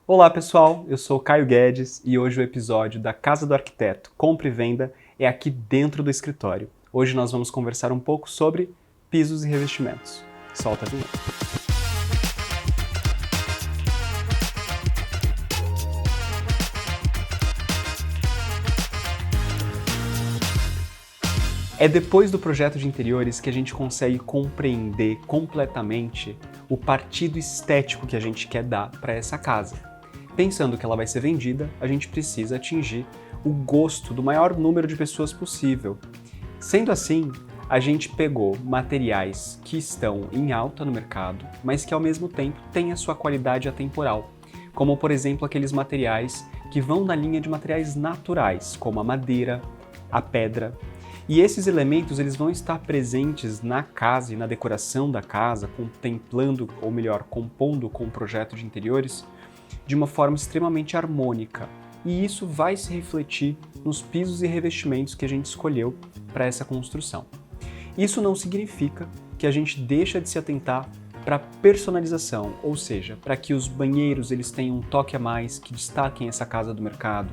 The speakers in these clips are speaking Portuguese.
Olá pessoal, eu sou o Caio Guedes e hoje o episódio da Casa do Arquiteto Compra e Venda é aqui dentro do escritório. Hoje nós vamos conversar um pouco sobre pisos e revestimentos. Solta a vinheta. É depois do projeto de interiores que a gente consegue compreender completamente o partido estético que a gente quer dar para essa casa. Pensando que ela vai ser vendida, a gente precisa atingir o gosto do maior número de pessoas possível. Sendo assim, a gente pegou materiais que estão em alta no mercado, mas que ao mesmo tempo têm a sua qualidade atemporal, como por exemplo aqueles materiais que vão na linha de materiais naturais, como a madeira, a pedra. E esses elementos eles vão estar presentes na casa e na decoração da casa, contemplando, ou melhor, compondo com o projeto de interiores, de uma forma extremamente harmônica. E isso vai se refletir nos pisos e revestimentos que a gente escolheu para essa construção. Isso não significa que a gente deixa de se atentar para a personalização, ou seja, para que os banheiros eles tenham um toque a mais, que destaquem essa casa do mercado,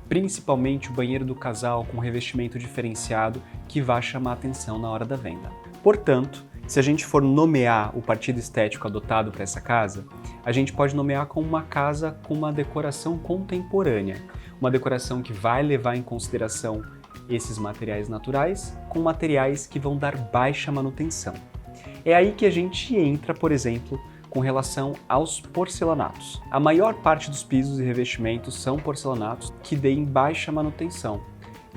principalmente o banheiro do casal com revestimento diferenciado que vai chamar a atenção na hora da venda. Portanto, se a gente for nomear o partido estético adotado para essa casa, a gente pode nomear como uma casa com uma decoração contemporânea, uma decoração que vai levar em consideração esses materiais naturais com materiais que vão dar baixa manutenção. É aí que a gente entra, por exemplo, com relação aos porcelanatos. A maior parte dos pisos e revestimentos são porcelanatos que deem baixa manutenção.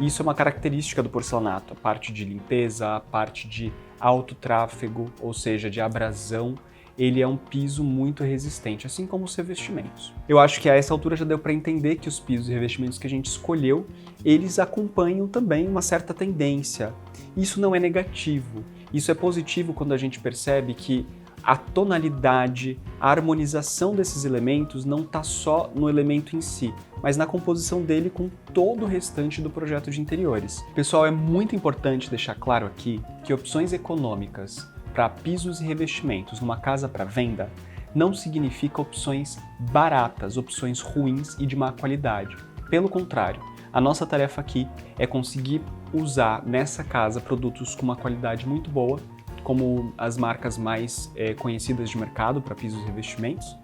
Isso é uma característica do porcelanato, a parte de limpeza, a parte de alto tráfego, ou seja, de abrasão, ele é um piso muito resistente, assim como os revestimentos. Eu acho que a essa altura já deu para entender que os pisos e revestimentos que a gente escolheu, eles acompanham também uma certa tendência. Isso não é negativo, isso é positivo quando a gente percebe que a tonalidade, a harmonização desses elementos não está só no elemento em si, mas na composição dele com todo o restante do projeto de interiores. Pessoal, é muito importante deixar claro aqui que opções econômicas para pisos e revestimentos numa casa para venda não significa opções baratas, opções ruins e de má qualidade. Pelo contrário, a nossa tarefa aqui é conseguir usar nessa casa produtos com uma qualidade muito boa, como as marcas mais conhecidas de mercado para pisos e revestimentos,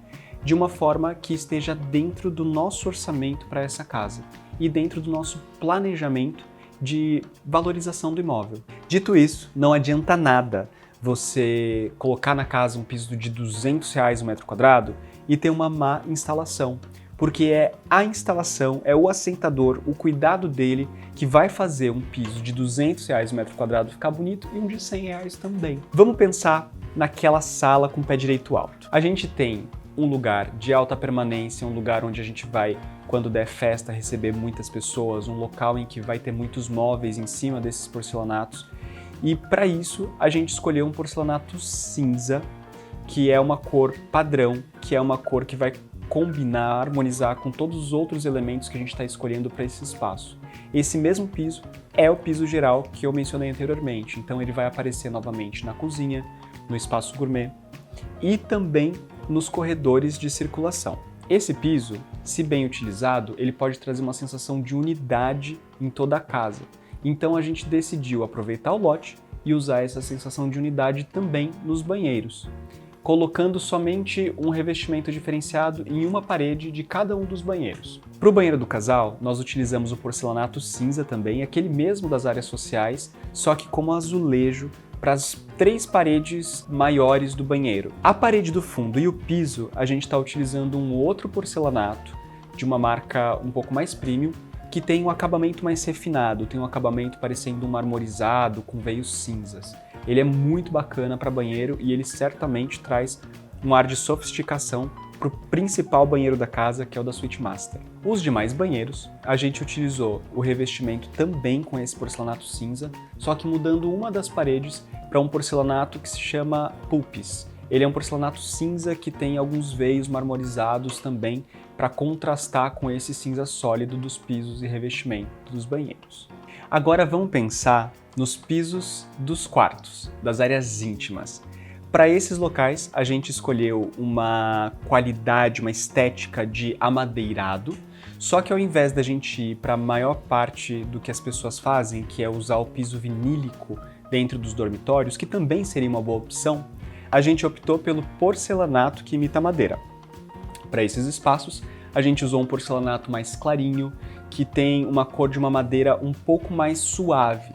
de uma forma que esteja dentro do nosso orçamento para essa casa e dentro do nosso planejamento de valorização do imóvel. Dito isso, não adianta nada você colocar na casa um piso de R$200 o metro quadrado e ter uma má instalação, porque é a instalação, é o assentador, o cuidado dele que vai fazer um piso de R$200 o metro quadrado ficar bonito e um de R$100 também. Vamos pensar naquela sala com pé direito alto. A gente tem um lugar de alta permanência, um lugar onde a gente vai, quando der festa, receber muitas pessoas, um local em que vai ter muitos móveis em cima desses porcelanatos. E para isso, a gente escolheu um porcelanato cinza, que é uma cor padrão, que é uma cor que vai combinar, harmonizar com todos os outros elementos que a gente está escolhendo para esse espaço. Esse mesmo piso é o piso geral que eu mencionei anteriormente, então ele vai aparecer novamente na cozinha, no espaço gourmet e também nos corredores de circulação. Esse piso, se bem utilizado, ele pode trazer uma sensação de unidade em toda a casa. Então a gente decidiu aproveitar o lote e usar essa sensação de unidade também nos banheiros, colocando somente um revestimento diferenciado em uma parede de cada um dos banheiros. Para o banheiro do casal, nós utilizamos o porcelanato cinza também, aquele mesmo das áreas sociais, só que como azulejo para as 3 paredes maiores do banheiro. A parede do fundo e o piso, a gente está utilizando um outro porcelanato de uma marca um pouco mais premium, que tem um acabamento mais refinado, tem um acabamento parecendo um marmorizado com veios cinzas. Ele é muito bacana para banheiro e ele certamente traz um ar de sofisticação para o principal banheiro da casa, que é o da Suite Master. Os demais banheiros, a gente utilizou o revestimento também com esse porcelanato cinza, só que mudando uma das paredes para um porcelanato que se chama Pulpis. Ele é um porcelanato cinza que tem alguns veios marmorizados também para contrastar com esse cinza sólido dos pisos e revestimento dos banheiros. Agora vamos pensar nos pisos dos quartos, das áreas íntimas. Para esses locais, a gente escolheu uma qualidade, uma estética de amadeirado, só que ao invés da gente ir para a maior parte do que as pessoas fazem, que é usar o piso vinílico dentro dos dormitórios, que também seria uma boa opção, a gente optou pelo porcelanato que imita madeira. Para esses espaços, a gente usou um porcelanato mais clarinho, que tem uma cor de uma madeira um pouco mais suave.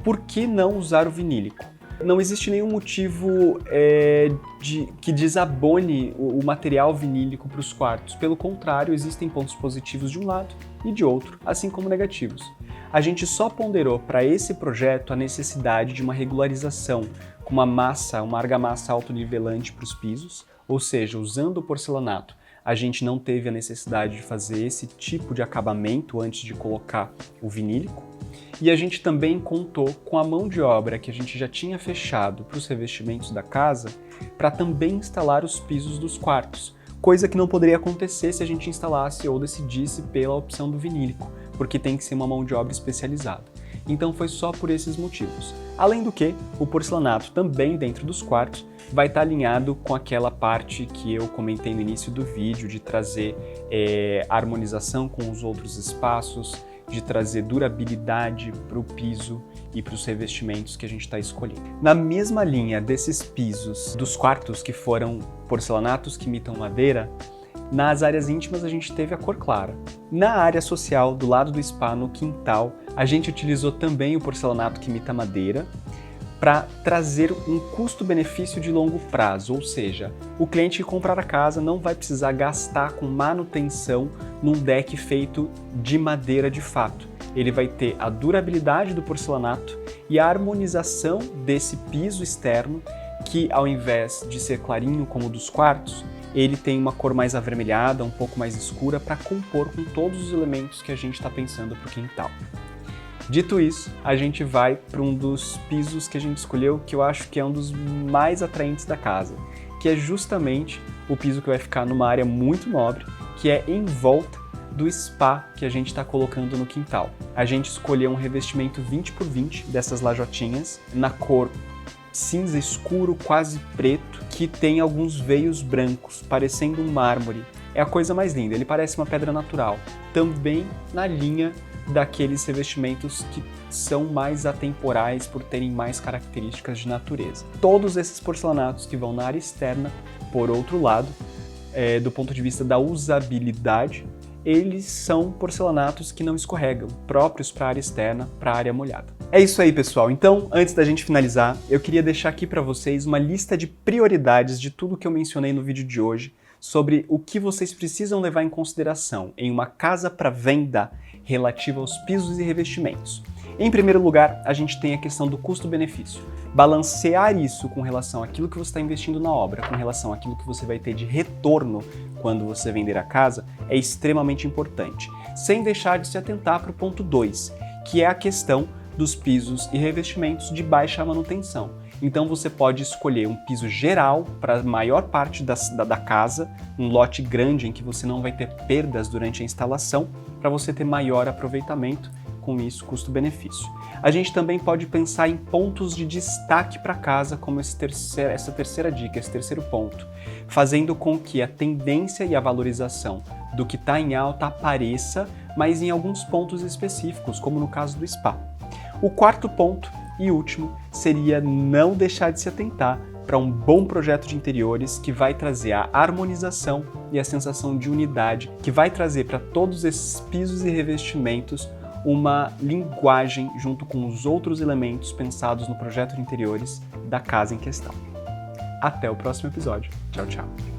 Por que não usar o vinílico? Não existe nenhum motivo que desabone o material vinílico para os quartos. Pelo contrário, existem pontos positivos de um lado e de outro, assim como negativos. A gente só ponderou para esse projeto a necessidade de uma regularização com uma argamassa autonivelante para os pisos, ou seja, usando o porcelanato, a gente não teve a necessidade de fazer esse tipo de acabamento antes de colocar o vinílico. E a gente também contou com a mão de obra que a gente já tinha fechado para os revestimentos da casa para também instalar os pisos dos quartos, coisa que não poderia acontecer se a gente instalasse ou decidisse pela opção do vinílico, porque tem que ser uma mão de obra especializada. Então foi só por esses motivos. Além do que, o porcelanato também dentro dos quartos vai estar alinhado com aquela parte que eu comentei no início do vídeo, de trazer harmonização com os outros espaços, de trazer durabilidade para o piso e para os revestimentos que a gente está escolhendo. Na mesma linha desses pisos dos quartos que foram porcelanatos que imitam madeira, nas áreas íntimas a gente teve a cor clara. Na área social, do lado do spa, no quintal, a gente utilizou também o porcelanato que imita madeira para trazer um custo-benefício de longo prazo, ou seja, o cliente que comprar a casa não vai precisar gastar com manutenção num deck feito de madeira de fato. Ele vai ter a durabilidade do porcelanato e a harmonização desse piso externo, que ao invés de ser clarinho como o dos quartos, ele tem uma cor mais avermelhada, um pouco mais escura, para compor com todos os elementos que a gente está pensando para o quintal. Dito isso, a gente vai para um dos pisos que a gente escolheu, que eu acho que é um dos mais atraentes da casa, que é justamente o piso que vai ficar numa área muito nobre, que é em volta do spa que a gente está colocando no quintal. A gente escolheu um revestimento 20x20 dessas lajotinhas, na cor cinza escuro, quase preto, que tem alguns veios brancos, parecendo um mármore. É a coisa mais linda, ele parece uma pedra natural, também na linha daqueles revestimentos que são mais atemporais por terem mais características de natureza. Todos esses porcelanatos que vão na área externa, por outro lado, do ponto de vista da usabilidade, eles são porcelanatos que não escorregam, próprios para a área externa, para a área molhada. É isso aí, pessoal. Então, antes da gente finalizar, eu queria deixar aqui para vocês uma lista de prioridades de tudo que eu mencionei no vídeo de hoje, sobre o que vocês precisam levar em consideração em uma casa para venda relativa aos pisos e revestimentos. Em primeiro lugar, a gente tem a questão do custo-benefício. Balancear isso com relação àquilo que você está investindo na obra, com relação àquilo que você vai ter de retorno quando você vender a casa, é extremamente importante. Sem deixar de se atentar para o ponto 2, que é a questão dos pisos e revestimentos de baixa manutenção. Então você pode escolher um piso geral para a maior parte da casa, um lote grande em que você não vai ter perdas durante a instalação, para você ter maior aproveitamento, com isso custo-benefício. A gente também pode pensar em pontos de destaque para casa, como essa terceira dica, esse terceiro ponto, fazendo com que a tendência e a valorização do que está em alta apareça, mas em alguns pontos específicos, como no caso do spa. O quarto ponto e último seria não deixar de se atentar para um bom projeto de interiores que vai trazer a harmonização e a sensação de unidade, que vai trazer para todos esses pisos e revestimentos uma linguagem junto com os outros elementos pensados no projeto de interiores da casa em questão. Até o próximo episódio. Tchau, tchau.